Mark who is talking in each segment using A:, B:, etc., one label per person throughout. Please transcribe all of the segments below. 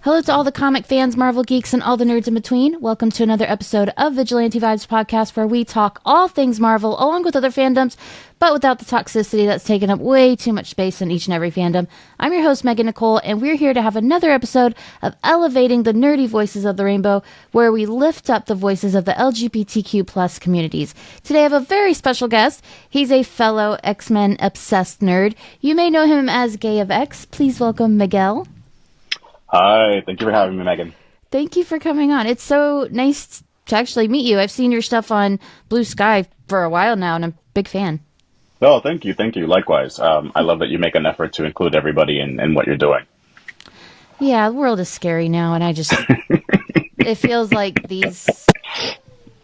A: Hello to all the comic fans, Marvel geeks, and all the nerds in between. Welcome to another episode of Vigilante Vibes Podcast, where we talk all things Marvel, along with other fandoms, but without the toxicity that's taken up way too much space in each and every fandom. I'm your host, Megan Nicole, and we're here to have another episode of Elevating the Nerdy Voices of the Rainbow, where we lift up the voices of the LGBTQ plus communities. Today I have a very special guest. He's a fellow X-Men obsessed nerd. You may know him as Gay of X. Please welcome Miguel.
B: Hi, thank you for having me, Megan.
A: Thank you for coming on. It's so nice to actually meet you. I've seen your stuff on Blue Sky for a while now, and I'm a big fan.
B: Oh, thank you, thank you. Likewise. I love that you make an effort to include everybody in what you're doing.
A: Yeah, the world is scary now, and it feels like these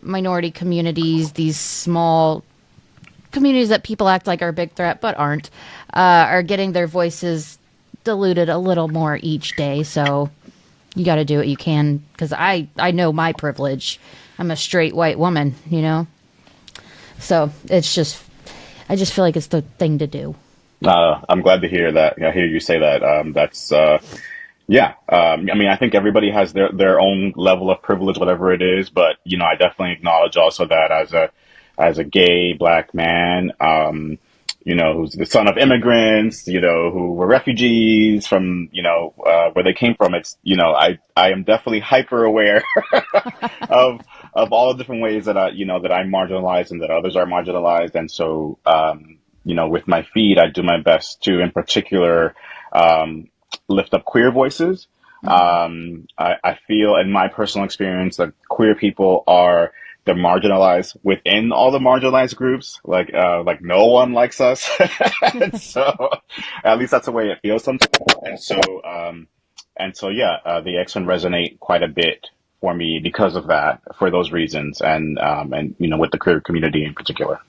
A: minority communities, these small communities that people act like are a big threat but aren't, are getting their voices diluted a little more each day. So you got to do what you can, because I know my privilege. I'm a straight white woman, so I just feel like it's the thing to do.
B: I'm glad to hear that. I hear you say that. Yeah. I mean, I think everybody has their own level of privilege, whatever it is. But I definitely acknowledge also that as a gay black man, who's the son of immigrants, who were refugees from, where they came from. It's, I am definitely hyper aware of all the different ways that that I'm marginalized and that others are marginalized. And so, with my feed, I do my best to, in particular, lift up queer voices. I feel in my personal experience that queer people they're marginalized within all the marginalized groups. Like no one likes us. And so at least that's the way it feels sometimes. And so, yeah, the X-Men resonate quite a bit for me because of that, for those reasons, and with the queer community in particular.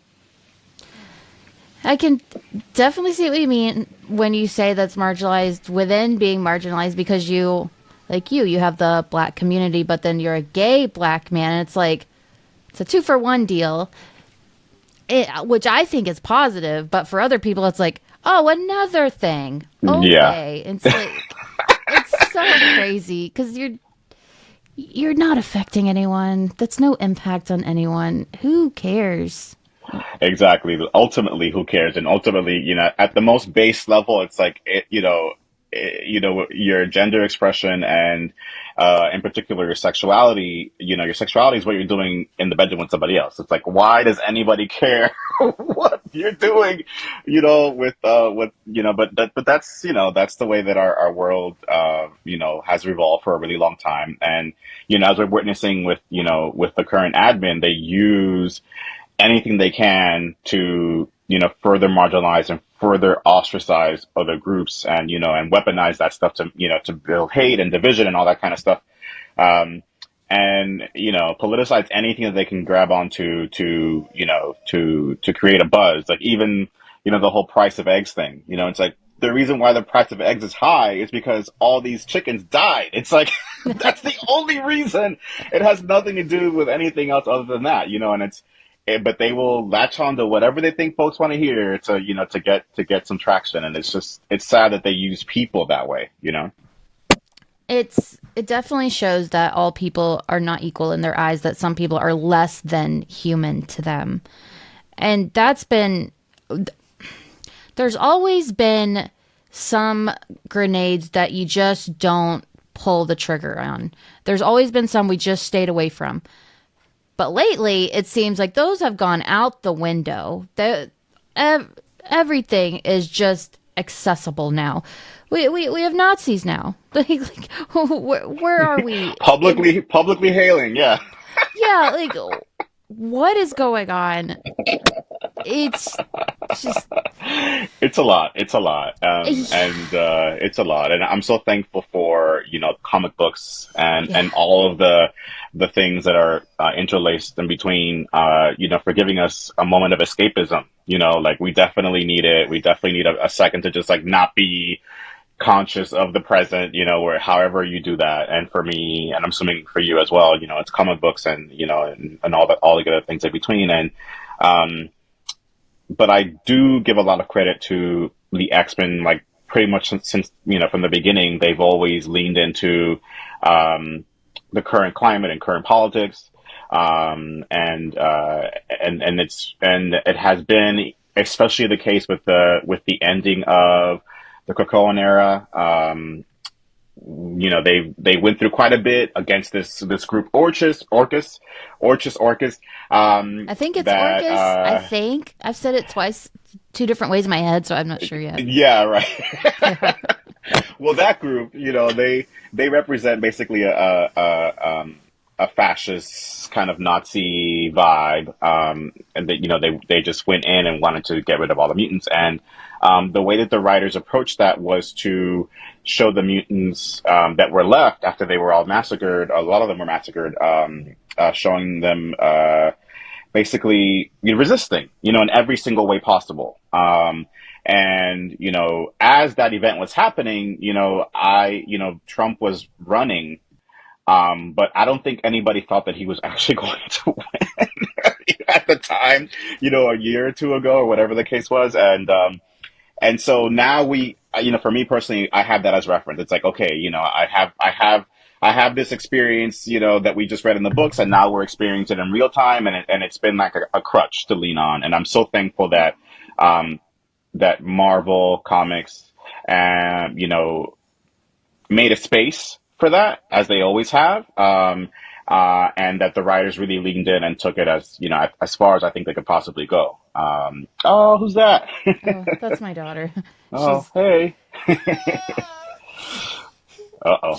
A: I can definitely see what you mean when you say that's marginalized within being marginalized, because you have the black community, but then you're a gay black man, and it's like, it's a 2-for-1 deal, which I think is positive, but for other people, it's like, oh, another thing. Okay.
B: Yeah.
A: It's like, it's so crazy, because you're not affecting anyone. That's no impact on anyone. Who cares?
B: Exactly. Ultimately, who cares? And ultimately, at the most base level, it's like, your gender expression and, in particular, your sexuality, your sexuality is what you're doing in the bedroom with somebody else. It's like, why does anybody care what you're doing, but that's the way that our world, has revolved for a really long time. And, as we're witnessing with the current admin, they use anything they can to further marginalize and further ostracize other groups, and and weaponize that stuff to build hate and division and all that kind of stuff, and politicize anything that they can grab onto to create a buzz. Like, even the whole price of eggs thing. It's like, the reason why the price of eggs is high is because all these chickens died. It's like, that's the only reason. It has nothing to do with anything else other than that, but they will latch on to whatever they think folks want to hear to get some traction. And it's sad that they use people that way.
A: It definitely shows that all people are not equal in their eyes, that some people are less than human to them. And there's always been some grenades that you just don't pull the trigger on. There's always been some we just stayed away from. But lately, it seems like those have gone out the window. Everything is just accessible now. We have Nazis now. Where are we?
B: Publicly hailing, yeah.
A: Yeah, what is going on? It's just...
B: It's a lot. It's a lot. It's a lot. And I'm so thankful for, comic books and all of the things that are interlaced in between, for giving us a moment of escapism. Like, we definitely need it. We definitely need a second to just, like, not be conscious of the present, or however you do that. And for me, and I'm assuming for you as well, it's comic books and, and all the good things in between. And, but I do give a lot of credit to the X-Men, like, pretty much since, from the beginning, they've always leaned into the current climate and current politics, and it has been especially the case with the ending of the Krakoan era. They went through quite a bit against this group Orcus.
A: I think it's
B: That
A: Orcus. I think I've said it twice, two different ways in my head, so I'm not sure yet.
B: Yeah, right. Well, that group, they represent basically a fascist kind of Nazi vibe, and they just went in and wanted to get rid of all the mutants. And the way that the writers approached that was to show the mutants that were left after they were all massacred. A lot of them were massacred, showing them basically resisting, in every single way possible. And as that event was happening, Trump was running. But I don't think anybody thought that he was actually going to win at the time, a year or two ago or whatever the case was. And so now for me personally, I have that as reference. It's like, okay, I have this experience, that we just read in the books, and now we're experiencing it in real time. And it's been like a crutch to lean on. And I'm so thankful that, that Marvel Comics, made a space for that, as they always have, and that the writers really leaned in and took it as far as I think they could possibly go. Oh, who's that?
A: Oh, that's my daughter.
B: Oh, hey. Uh-oh.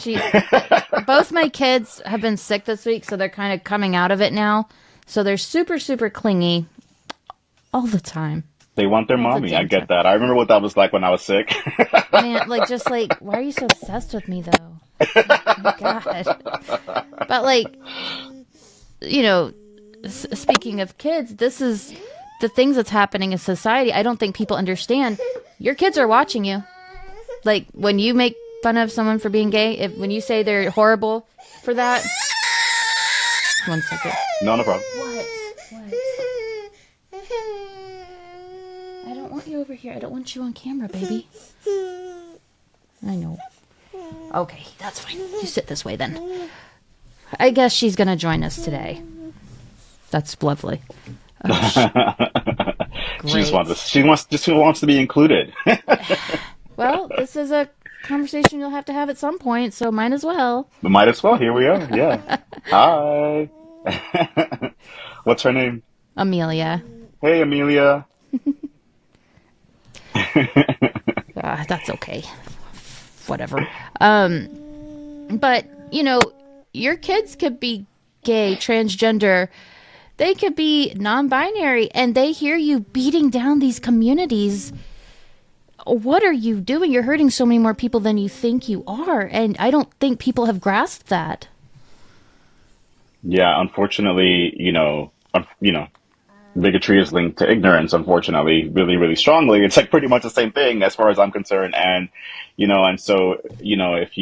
A: Both my kids have been sick this week, so they're kind of coming out of it now. So they're super, super clingy all the time.
B: They want their mommy. I get that. I remember what that was like when I was sick.
A: Man, why are you so obsessed with me, though? Oh my God. But speaking of kids, this is the things that's happening in society. I don't think people understand. Your kids are watching you. Like, when you make fun of someone for being gay, when you say they're horrible for that. 1 second.
B: No problem.
A: What? I don't want you over here. I don't want you on camera, baby. I know. Okay, that's fine. You sit this way then. I guess she's going to join us today. That's lovely.
B: She just wants to be included.
A: Well, this is a conversation you'll have to have at some point, so might as well.
B: Might as well. Here we are. Yeah. Hi. What's her name?
A: Amelia.
B: Hey, Amelia.
A: That's okay. Whatever. But, your kids could be gay, transgender. They could be non-binary, and they hear you beating down these communities. What are you doing? You're hurting so many more people than you think you are, and I don't think people have grasped that.
B: Yeah, unfortunately, bigotry is linked to ignorance, unfortunately, really, really strongly. It's like pretty much the same thing as far as I'm concerned. And, and so, if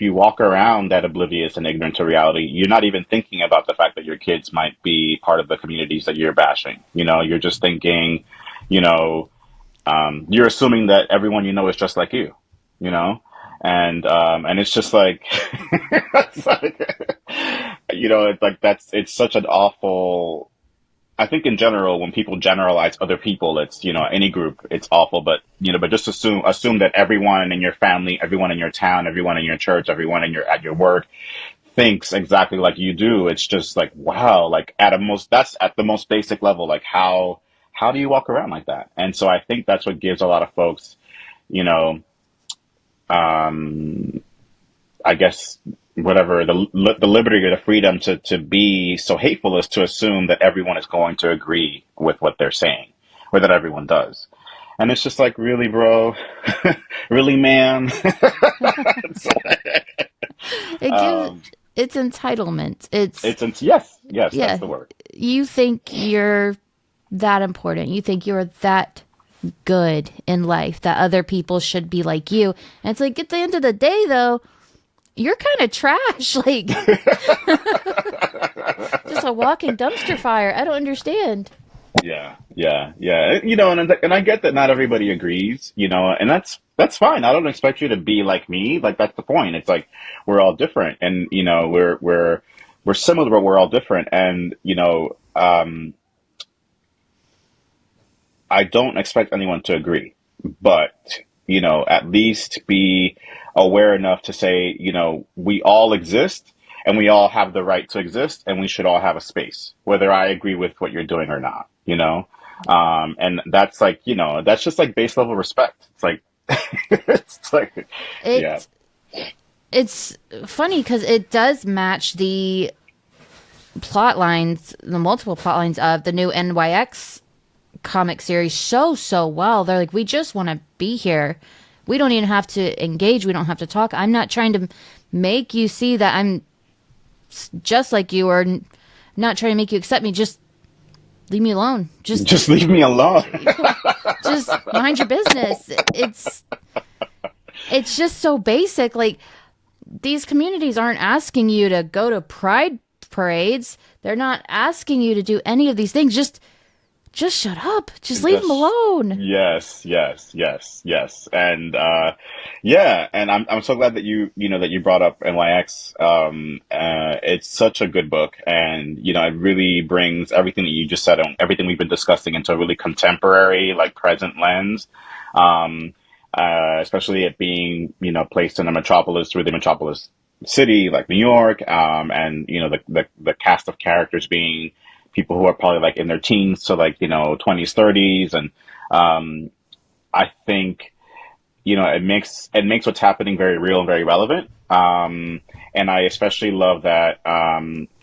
B: you walk around that oblivious and ignorant to reality, you're not even thinking about the fact that your kids might be part of the communities that you're bashing. You're just thinking, you're assuming that everyone is just like you, and it's just like, it's like, it's such an awful, I think in general, when people generalize other people, it's, any group, it's awful, but just assume that everyone in your family, everyone in your town, everyone in your church, everyone at your work thinks exactly like you do. It's just like, wow, like that's at the most basic level. Like how do you walk around like that? And so I think that's what gives a lot of folks, I guess, whatever, the liberty or the freedom to be so hateful is to assume that everyone is going to agree with what they're saying, or that everyone does. And it's just like, really, bro? Really, ma'am?
A: It's entitlement.
B: Yes, that's the word.
A: You think you're that important. You think you're that good in life, that other people should be like you. And it's like, at the end of the day, though, you're kind of trash. Like, just a walking dumpster fire. I don't understand.
B: Yeah. You know, and I get that not everybody agrees, you know, and that's fine. I don't expect you to be like me. Like that's the point. It's like we're all different, and you know, we're similar, but we're all different. And you know, I don't expect anyone to agree, but you know, at least be aware enough to say, you know, we all exist and we all have the right to exist and we should all have a space, whether I agree with what you're doing or not, you know? And that's like, you know, that's just like base level respect. It's like, it's like, yeah,
A: It it's funny because it does match the plot lines, the multiple plot lines of the new NYX comic series so well. They're like, we just want to be here. We don't even have to engage. We don't have to talk. I'm not trying to make you see that I'm just like you, or not trying to make you accept me. Just leave me alone.
B: just leave me alone.
A: Just mind your business. It's just so basic. Like, these communities aren't asking you to go to pride parades. They're not asking you to do any of these things. Just shut up. Just leave them
B: Just
A: alone.
B: yes, yes, and yeah, and I'm so glad that you know that you brought up NYX. It's such a good book, and you know it really brings everything that you just said and everything we've been discussing into a really contemporary, like present lens. Um, Especially it being you know placed in a metropolis, really metropolis city like New York, and you know the cast of characters being people who are probably like in their teens to like you know 20s 30s and um I think you know it makes what's happening very real and very relevant, and I especially love that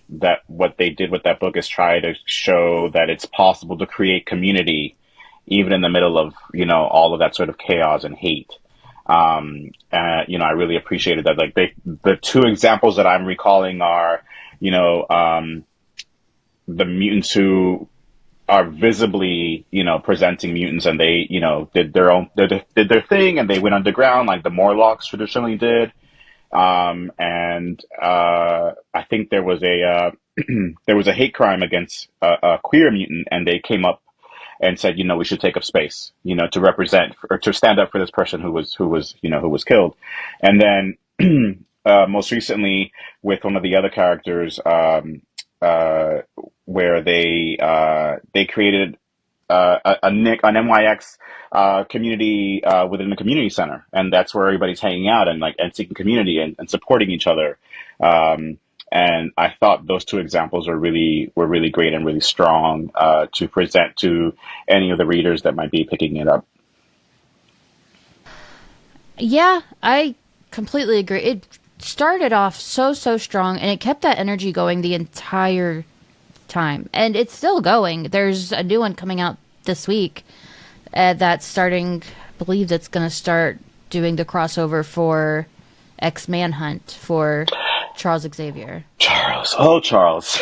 B: that what they did with that book is try to show that it's possible to create community even in the middle of you know all of that sort of chaos and hate. You know I really appreciated that, like the two examples that I'm recalling are you know the mutants who are visibly, you know, presenting mutants, and they, you know, did their thing, and they went underground like the Morlocks traditionally did. And I think there was a there was a hate crime against a queer mutant, and they came up and said, you know, we should take up space, you know, to represent or to stand up for this person who was you know who was killed, and then most recently with one of the other characters. Uh, where they created an NYX community within the community center, and that's where everybody's hanging out and like and seeking community and supporting each other. Um, and I thought those two examples were really great and really strong to present to any of the readers that might be picking it up.
A: Yeah, I completely agree. It started off so strong, and it kept that energy going the entire time. And it's still going. There's a new one coming out this week that's starting, I believe that's going to start doing the crossover for X Manhunt for Charles Xavier.
B: Charles, oh Charles,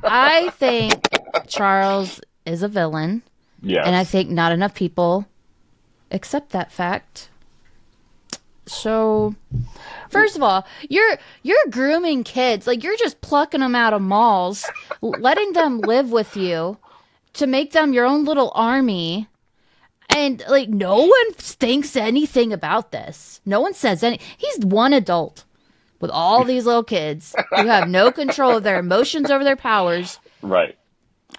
A: I think Charles is a villain, and I
B: yes,
A: think not enough people accept that fact. So, first of all, you're grooming kids. Like, you're just plucking them out of malls, letting them live with you to make them your own little army. And like, no one thinks anything about this. No one says any. He's one adult with all these little kids who have no control of their emotions over their powers,
B: right,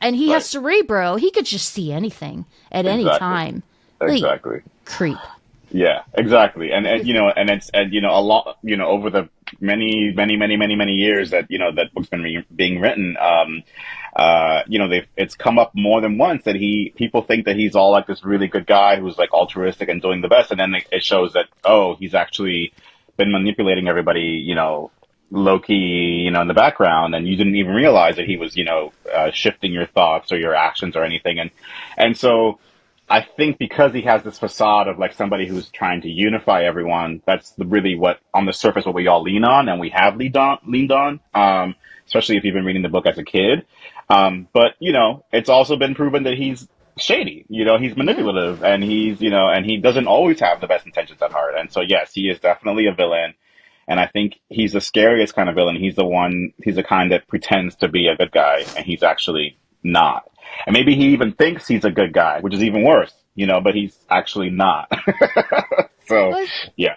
A: and he has
B: right,
A: cerebro. He could just see anything at any
B: exactly,
A: time. Like,
B: exactly.
A: creep.
B: Yeah, exactly. And you know, and it's and you know a lot, you know, over the many years that you know that book's been being written, you know, it's come up more than once that people think that he's all like this really good guy who's like altruistic and doing the best, and then it shows that oh, he's actually been manipulating everybody, you know, low key, you know, in the background, and you didn't even realize that he was, you know, shifting your thoughts or your actions or anything, and so. I think because he has this facade of like somebody who's trying to unify everyone, that's really what on the surface what we all lean on and we have leaned on, especially if you've been reading the book as a kid. But you know, it's also been proven that he's shady. You know, he's
A: Yeah.
B: manipulative and he's you know, and he doesn't always have the best intentions at heart. And so yes, he is definitely a villain. And I think he's the scariest kind of villain. He's the kind that pretends to be a good guy and he's actually not. And maybe he even thinks he's a good guy, which is even worse, but he's actually not. So,
A: Well,
B: yeah.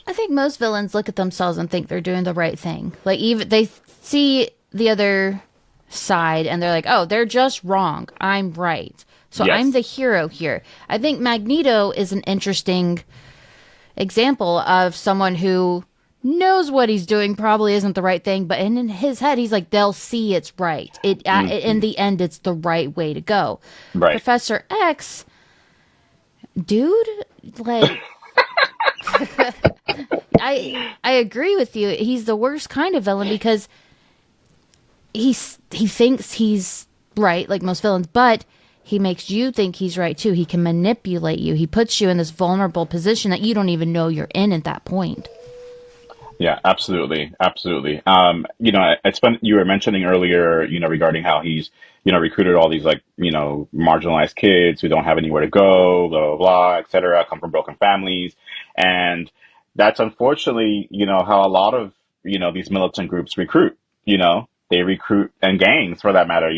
A: I think most villains look at themselves and think they're doing the right thing. Like, even they see the other side and they're like, oh, they're just wrong. I'm right. So I'm
B: Yes.
A: the hero here. I think Magneto is an interesting example of someone who knows what he's doing probably isn't the right thing, but in his head he's like, they'll see it's right. In
B: Hmm.
A: the end, it's the right way to go.
B: Right.
A: Professor X, dude, like, I agree with you. He's the worst kind of villain because he thinks he's right, like most villains, but he makes you think he's right too. He can manipulate you. He puts you in this vulnerable position that you don't even know you're in at that point.
B: Yeah, absolutely, absolutely. It's fun. You were mentioning earlier, regarding how he's, recruited all these like, marginalized kids who don't have anywhere to go, blah blah blah, et cetera, come from broken families, and that's unfortunately, how a lot of, these militant groups recruit. They recruit, and gangs for that matter,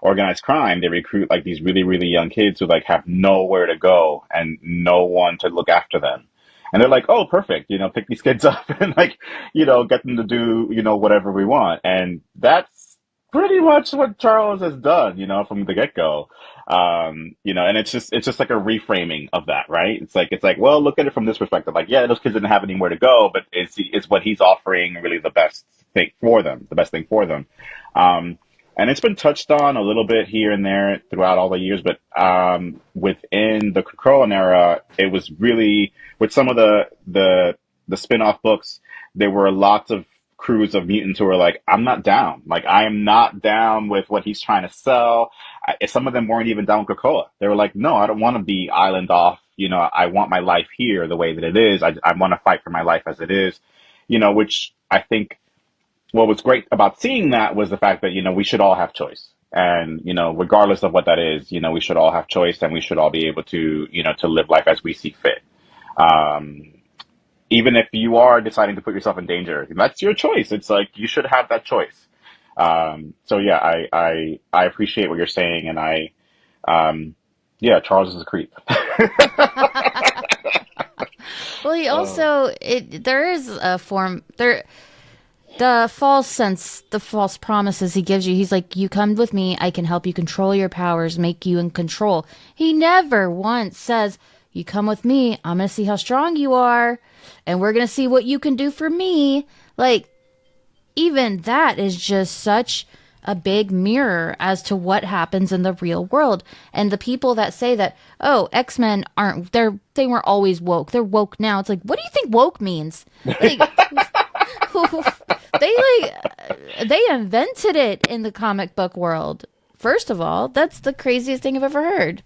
B: organized crime. They recruit like these really really young kids who like have nowhere to go and no one to look after them. And they're like, oh, perfect, pick these kids up and like, get them to do, whatever we want. And that's pretty much what Charles has done, from the get go. And it's just like a reframing of that, right? It's like, well, look at it from this perspective. Like, yeah, those kids didn't have anywhere to go, but it's what he's offering really the best thing for them. Um, and it's been touched on a little bit here and there throughout all the years, but within the Krakoan era, it was really with some of the spin-off books, there were lots of crews of mutants who were like, I'm not down. Like, I am not down with what he's trying to sell. Some of them weren't even down with Krakoa. They were like, no, I don't want to be island off. I want my life here the way that it is. I want to fight for my life as it is, which I think what was great about seeing that was the fact that, we should all have choice. And, regardless of what that is, we should all have choice and we should all be able to, to live life as we see fit. Um, Even if you are deciding to put yourself in danger, that's your choice. It's like you should have that choice. So yeah, I appreciate what you're saying, and yeah, Charles is a creep.
A: Well, he
B: Oh,
A: also there is a form there the false promises he gives you. He's like, you come with me, I can help you control your powers, make you in control. He never once says, you come with me, I'm gonna see how strong you are, and we're gonna see what you can do for me. Like, even that is just such a big mirror as to what happens in the real world. And the people that say that, oh, X-Men aren't, they weren't always woke, they're woke now. It's like, what do you think woke means? Like, they invented it in the comic book world. First of all, that's the craziest thing I've ever heard.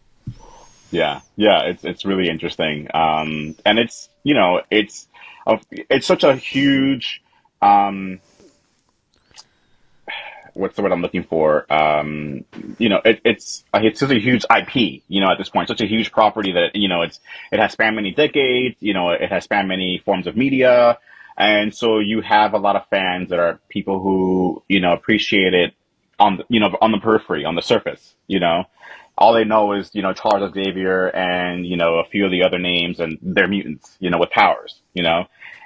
B: yeah, yeah, it's really interesting. And it's such a huge, um, what's the word I'm looking for? It's such a huge IP, at this point, such a huge property that, it has spanned many decades, it has spanned many forms of media. And so you have a lot of fans that are people who, appreciate it on the periphery, on the surface, all they know is, Charles Xavier and, a few of the other names, and they're mutants, with powers,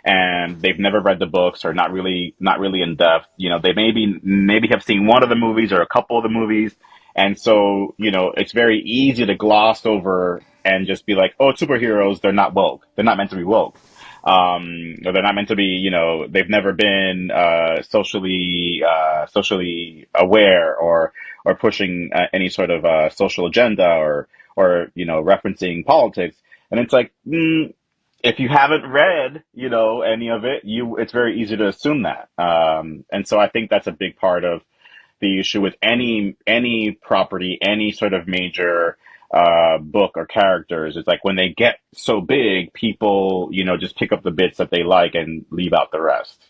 B: and they've never read the books, or not really in depth. They maybe have seen one of the movies or a couple of the movies. And so, it's very easy to gloss over and just be like, oh, superheroes, they're not woke. They're not meant to be woke. Or they're not meant to be, they've never been, socially aware, or pushing any sort of, social agenda, or, referencing politics. And it's like, if you haven't read, any of it, it's very easy to assume that. And so I think that's a big part of the issue with any property, any sort of major book or characters. It's like when they get so big, people, just pick up the bits that they like and leave out the rest.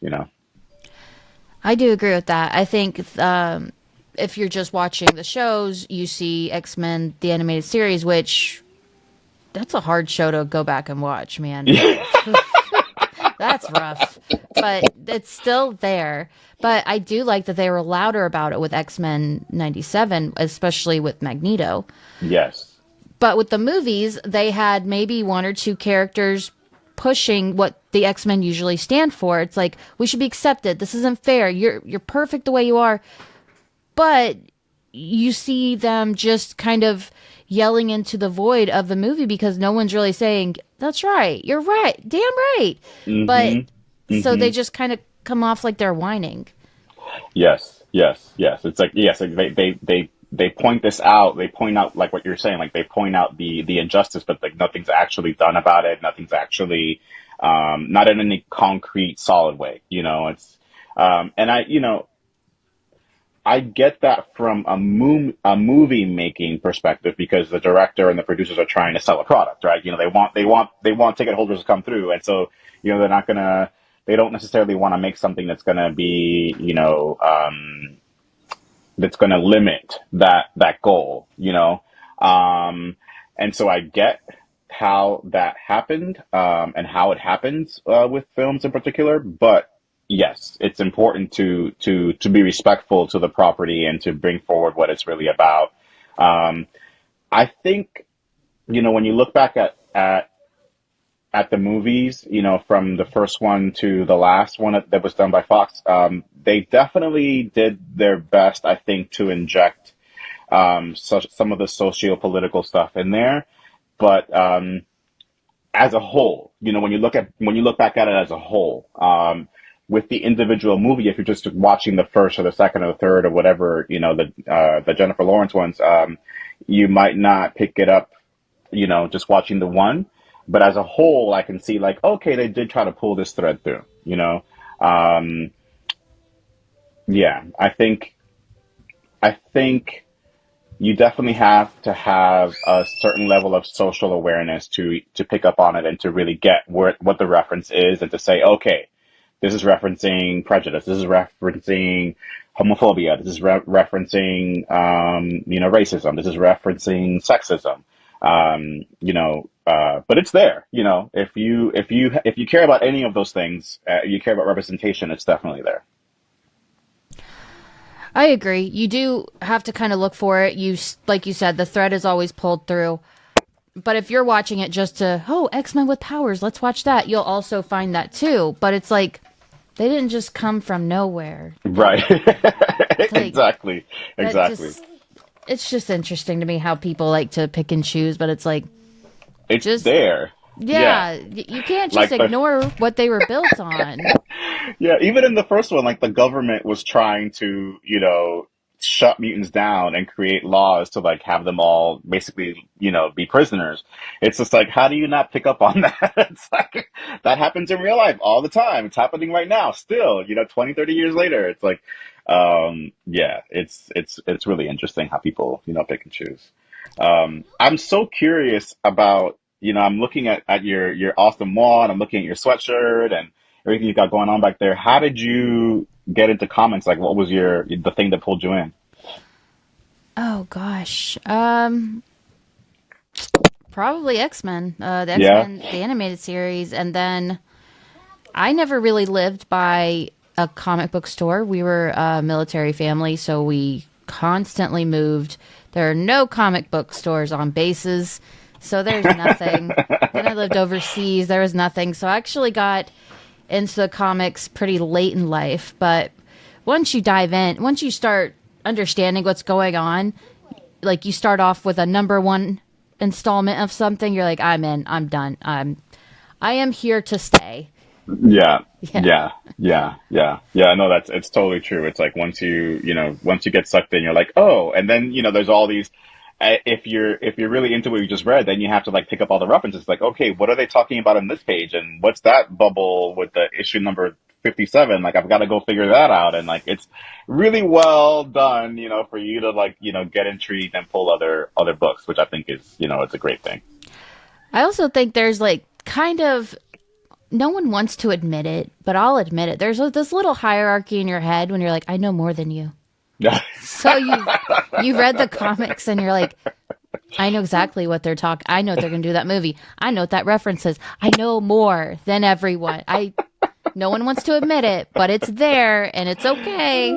A: I do agree with that. I think if you're just watching the shows, you see X-Men, the animated series, which that's a hard show to go back and watch, man. That's rough, but it's still there. But I do like that they were louder about it with X-Men 97, especially with Magneto.
B: Yes.
A: But with the movies, they had maybe one or two characters pushing what the X-Men usually stand for. It's like, we should be accepted. This isn't fair. You're perfect the way you are. But you see them just kind of yelling into the void of the movie because no one's really saying, that's right, you're right, damn right. But
B: Mm-hmm.
A: so they
B: Mm-hmm.
A: just kind of come off like they're whining.
B: Yes, yes, yes. It's like yes, like they point this out. They point out like what you're saying. Like they point out the injustice, but like nothing's actually done about it. Nothing's actually not in any concrete, solid way. It's and I get that from a movie making perspective because the director and the producers are trying to sell a product, right? They want ticket holders to come through, and so they're not gonna they don't necessarily want to make something that's gonna be that's gonna limit that goal, and so I get how that happened and how it happens with films in particular, but yes, it's important to be respectful to the property and to bring forward what it's really about. Um, I think when you look back at the movies, from the first one to the last one that was done by Fox, they definitely did their best, I think, to inject some of the socio-political stuff in there. But as a whole, when you look back at it as a whole, with the individual movie, if you're just watching the first or the second or the third or whatever, the Jennifer Lawrence ones, you might not pick it up, just watching the one. But as a whole, I can see like, okay, they did try to pull this thread through. Um, yeah, I think you definitely have to have a certain level of social awareness to pick up on it and to really get what the reference is and to say, okay, this is referencing prejudice. This is referencing homophobia. This is referencing, racism. This is referencing sexism. But it's there. If you care about any of those things, you care about representation. It's definitely there.
A: I agree. You do have to kind of look for it. Like you said, the thread is always pulled through. But if you're watching it just to, oh, X-Men with powers, let's watch that, you'll also find that too. But it's like, they didn't just come from nowhere.
B: Right.
A: It's like,
B: Exactly.
A: that
B: Exactly.
A: just, it's just interesting to me how people like to pick and choose, but it's like,
B: It's
A: just,
B: there. Yeah.
A: yeah, you can't just
B: Like the
A: ignore what they were built on.
B: Yeah, even in the first one, like the government was trying to, shut mutants down and create laws to like have them all basically, be prisoners. It's just like, how do you not pick up on that? It's like that happens in real life all the time. It's happening right now still, 20, 30 years later. It's like, yeah, it's really interesting how people, pick and choose. I'm so curious about, I'm looking at your awesome wall and I'm looking at your sweatshirt and everything you got going on back there. How did you get into comics? Like, what was the thing that pulled you in?
A: Oh gosh. Probably X-Men. The
B: Yeah.
A: X-Men, the animated series, and then I never really lived by a comic book store. We were a military family, so we constantly moved. There are no comic book stores on bases, so there's nothing. Then I lived overseas. There was nothing. So I actually got into the comics pretty late in life. But once you dive in, once you start understanding what's going on, like you start off with a number one installment of something, you're like, I'm in. I'm done. I am here to stay.
B: Yeah,
A: Yeah.
B: yeah, yeah. No, it's totally true. It's like once you get sucked in, you're like, oh, and then there's all these. If you're really into what you just read, then you have to like pick up all the references. Like, okay, what are they talking about on this page, and what's that bubble with the issue number 57? Like, I've got to go figure that out, and like, it's really well done, for you to like, get intrigued and pull other books, which I think is, it's a great thing.
A: I also think there's like kind of no one wants to admit it, but I'll admit it. There's this little hierarchy in your head when you're like, I know more than you. So you read the comics and you're like, I know exactly what they're talking. I know they're going to do that movie. I know what that references. I know more than everyone. No one wants to admit it, but it's there and it's okay.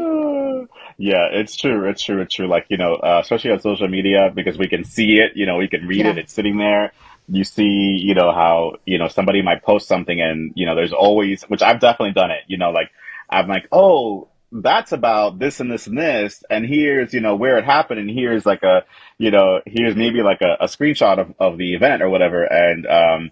B: Yeah, it's true. It's true. It's true. Like, especially on social media, because we can see it, we can read it.
A: Yeah.
B: It's sitting there. You see, how, somebody might post something and, there's always, which I've definitely done it, like, I'm like, oh, that's about this and this and this. And here's, where it happened. And here's like here's maybe like a screenshot of the event or whatever. And,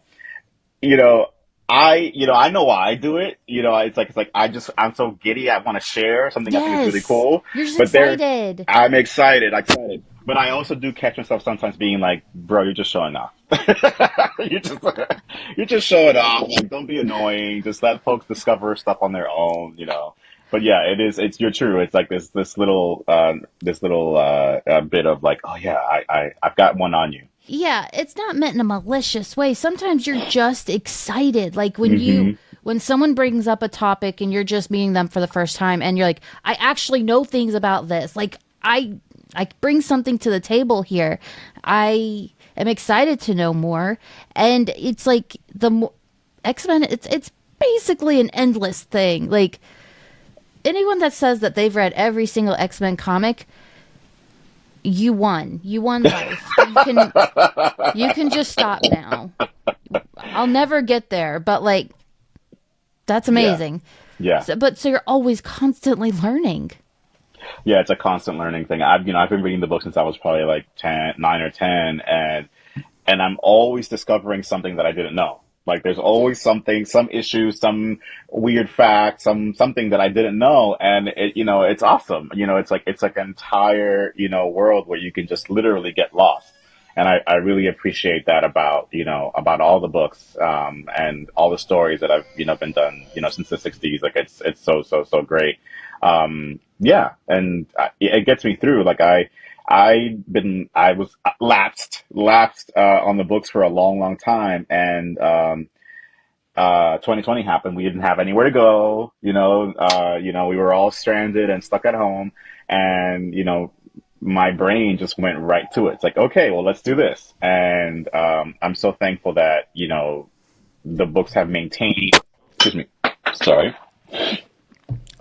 B: you know, I know why I do it. It's like I'm so giddy. I want to share something I think is really
A: Yes.
B: cool.
A: You're just
B: But there,
A: excited.
B: I'm excited. But I also do catch myself sometimes being like, bro, you're just showing off. you just, you're just showing off. Like, don't be annoying. Just let folks discover stuff on their own. But yeah, it is. You're true. It's like this little bit of like, oh yeah, I've got one on you.
A: Yeah, it's not meant in a malicious way. Sometimes you're just excited. Like
B: Hmm.
A: when someone brings up a topic and you're just meeting them for the first time and you're like, I actually know things about this. Like I bring something to the table here. I am excited to know more. And it's like X-Men, it's basically an endless thing. Like anyone that says that they've read every single X-Men comic, you won. You won life. You can just stop now. I'll never get there, but like that's
B: Yeah.
A: amazing.
B: Yeah.
A: So you're always constantly learning.
B: Yeah, it's a constant learning thing. I've been reading the book since I was probably like 10, 9 or 10, and I'm always discovering something that I didn't know. Like there's
A: Yeah.
B: always something, some issue, some weird fact, something that I didn't know, and it's awesome. It's like an entire, world where you can just literally get lost. And I really appreciate that about all the books, and all the stories that I've, been done, since the 60s. Like it's so, so, so great. Yeah, and it gets me through. Like I was lapsed on the books for a long, long time, and 2020 happened. We didn't have anywhere to go. We were all stranded and stuck at home, and my brain just went right to it. It's like, okay, well, let's do this, and I'm so thankful that the books have maintained. Excuse me. Sorry.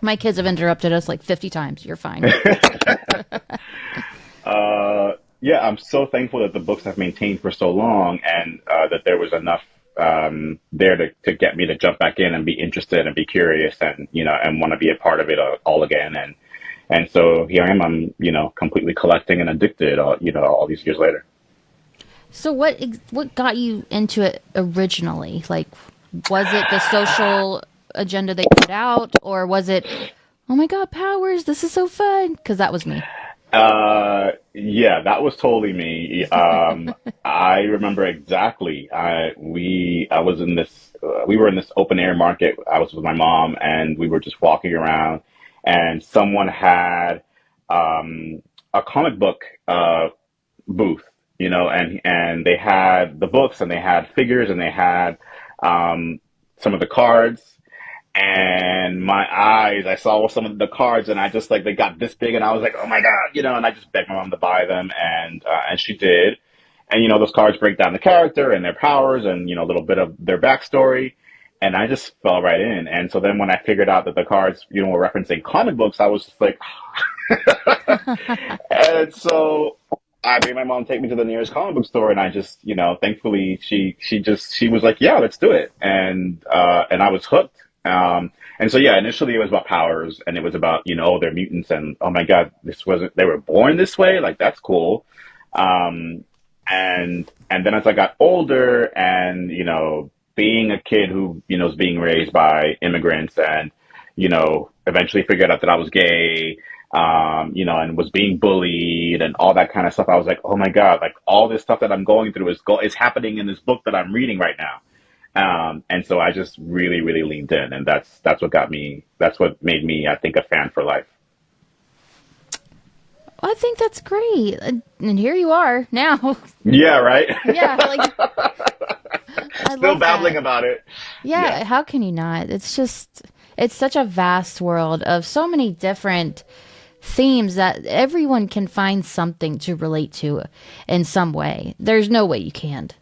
A: My kids have interrupted us like 50 times. You're fine.
B: Yeah, I'm so thankful that the books have maintained for so long, and that there was enough there to get me to jump back in and be interested and be curious, and and want to be a part of it all again. And so here I am. I'm completely collecting and addicted. All these years later.
A: So what got you into it originally? Like, was it the social agenda they put out, or was it, oh my god, powers, this is so fun? Because that was me.
B: Yeah, that was totally me. I remember exactly. We were in this open air market. I was with my mom, and we were just walking around, and someone had a comic book booth, and they had the books, and they had figures, and they had some of the cards. And my eyes, I saw some of the cards, and I just like they got this big, and I was like, oh my god, and I just begged my mom to buy them, and she did. And those cards break down the character and their powers, and a little bit of their backstory, and I just fell right in. And so then when I figured out that the cards, were referencing comic books, I was just like, and so I made my mom take me to the nearest comic book store, and I just, thankfully she was like, yeah, let's do it, and I was hooked. And so yeah, initially it was about powers, and it was about they're mutants, and oh my god, this wasn't they were born this way, like that's cool. Um, and then as I got older, and being a kid who is being raised by immigrants, and eventually figured out that I was gay, and was being bullied and all that kind of stuff. I was like, oh my God, like all this stuff that I'm going through is happening in this book that I'm reading right now. And so I just really, really leaned in, and that's what made me, I think, a fan for life.
A: I think that's great. And here you are now.
B: Yeah, right.
A: Yeah, like I
B: Still
A: love
B: babbling
A: that.
B: about it. Yeah.
A: Yeah, how can you not? It's such a vast world of so many different themes that everyone can find something to relate to in some way. There's no way you can't.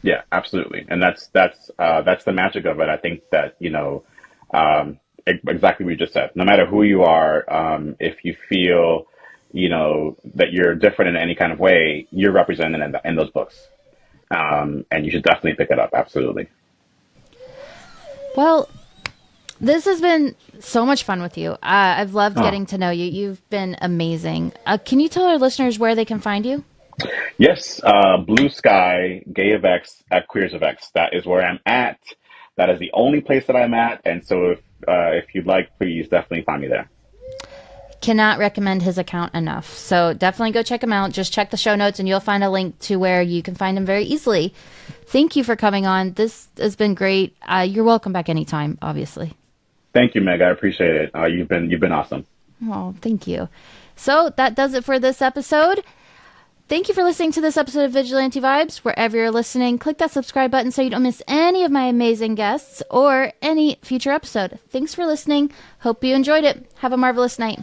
B: Yeah, absolutely, and that's the magic of it. I think that exactly what you just said. No matter who you are, if you feel that you're different in any kind of way, you're represented in those books, and you should definitely pick it up. Absolutely.
A: Well, this has been so much fun with you. I've loved
B: Oh,
A: getting to know you. You've been amazing. Can you tell our listeners where they can find you?
B: yes, Blue Sky, Gay of X at Queers of X. That is where I'm at. That is the only place that I'm at, and so if you'd like, please definitely find me there.
A: Cannot recommend his account enough. So definitely go check him out. Just check the show notes and you'll find a link to where you can find him very easily. Thank you for coming on. This has been great. You're welcome back anytime, obviously.
B: Thank you, Meg. I appreciate it. You've been awesome.
A: Oh, thank you. So that does it for this episode. Thank you for listening to this episode of Vigilante Vibes. Wherever you're listening, click that subscribe button so you don't miss any of my amazing guests or any future episode. Thanks for listening. Hope you enjoyed it. Have a marvelous night.